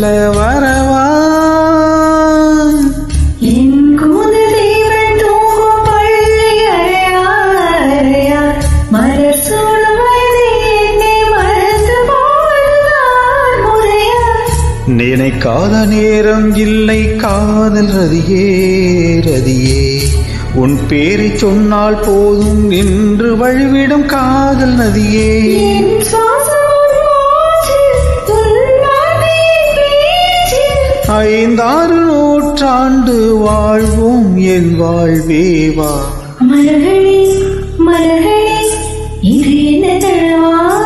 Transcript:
சொல்ல வரவா என் குதிரைவன் தூங்கும் பள்ளி அறையா மலர் சூடும் வயது என்னை மறந்து போவதுதான் முறையா நினைக்காத நேரம் இல்லை காதல் ரதியே ரதியே உன் பேரை சொன்னால் போதும் நின்று வழிவிடும் காதல் நதியே என் சுவாசம் மூச்சில் துள்ளாடிய பேச்சில் 5-6 நூற்றாண்டு வாழ்வோம் என் வாழ்வேவா மலர்களில்